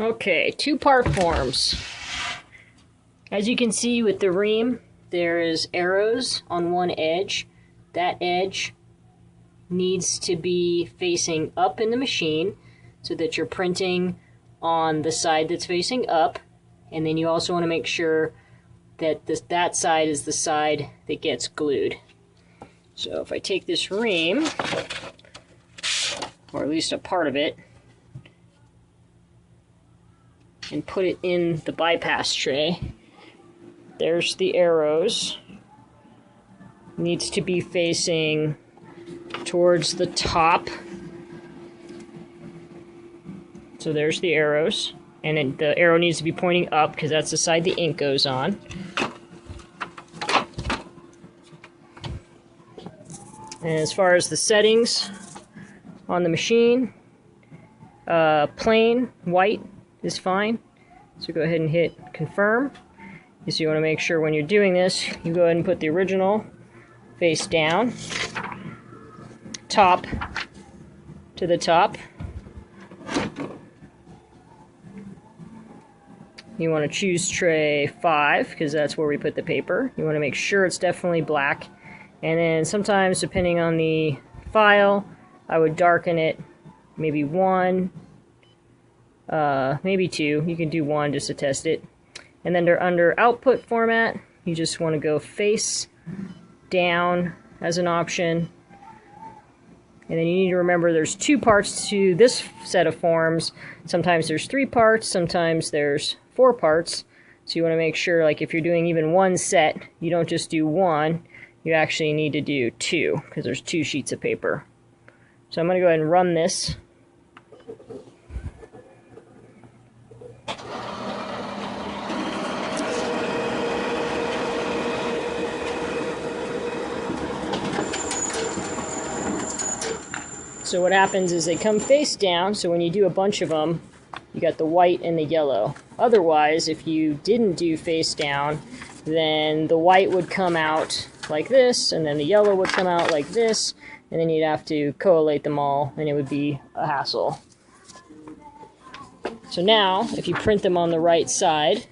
Okay, two-part forms. As you can see with the ream, there is arrows on one edge. That edge needs to be facing up in the machine so that you're printing on the side that's facing up. And then you also want to make sure that that side is the side that gets glued. So if I take this ream, or at least a part of it, and put it in the bypass tray, there's the arrows. Needs to be facing towards the top. So there's the arrows. And then the arrow needs to be pointing up because that's the side the ink goes on. And as far as the settings on the machine, plain white is fine. So go ahead and hit confirm. So you want to make sure when you're doing this, you go ahead and put the original face down, top to the top. You want to choose tray 5 because that's where we put the paper. You want to make sure it's definitely black. And then sometimes, depending on the file, I would darken it, maybe 1, maybe 2. You can do 1 just to test it. And then under output format, you just want to go face down as an option. And then you need to remember there's 2 parts to this set of forms. Sometimes there's 3 parts, sometimes there's 4 parts. So you want to make sure, like if you're doing even 1 set, you don't just do 1, you actually need to do 2, because there's 2 sheets of paper. So I'm going to go ahead and run this. So what happens is they come face down, so when you do a bunch of them, you got the white and the yellow. Otherwise, if you didn't do face down, then the white would come out like this, and then the yellow would come out like this, and then you'd have to collate them all, and it would be a hassle. So now, if you print them on the right side,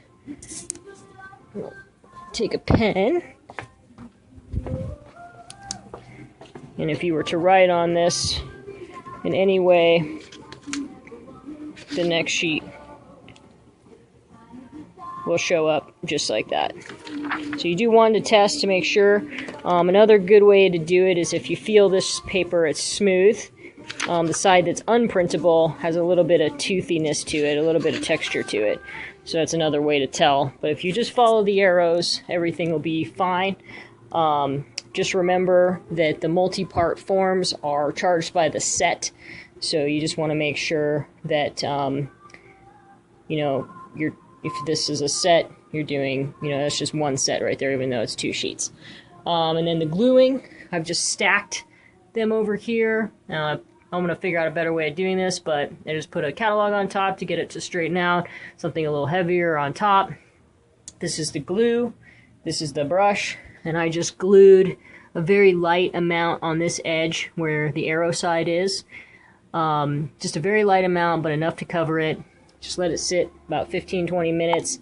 take a pen, and if you were to write on this in any way, the next sheet will show up just like that. So you do one to test to make sure. Another good way to do it is if you feel this paper it's smooth. The side that's unprintable has a little bit of toothiness to it, a little bit of texture to it. So that's another way to tell. But if you just follow the arrows, everything will be fine. Just remember that the multi-part forms are charged by the set. So you just want to make sure that, you know, if this is a set, you're doing, you know, that's just 1 set right there, even though it's 2 sheets. And then the gluing, I've just stacked them over here. I'm going to figure out a better way of doing this, but I just put a catalog on top to get it to straighten out, something a little heavier on top. This is the glue, this is the brush, and I just glued a very light amount on this edge where the arrow side is. Just a very light amount, but enough to cover it. Just let it sit about 15-20 minutes,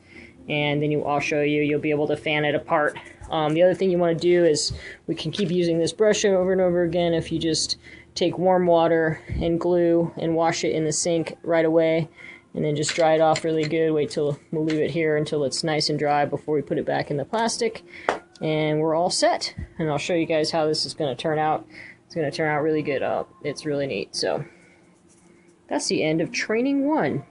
and then I'll show you. You'll be able to fan it apart. The other thing you want to do is, we can keep using this brush over and over again if you just take warm water and glue and wash it in the sink right away, and then just dry it off really good. We'll leave it here until it's nice and dry before we put it back in the plastic, and we're all set. And I'll show you guys how this is going to turn out. It's going to turn out really good. It's really neat. So that's the end of training 1.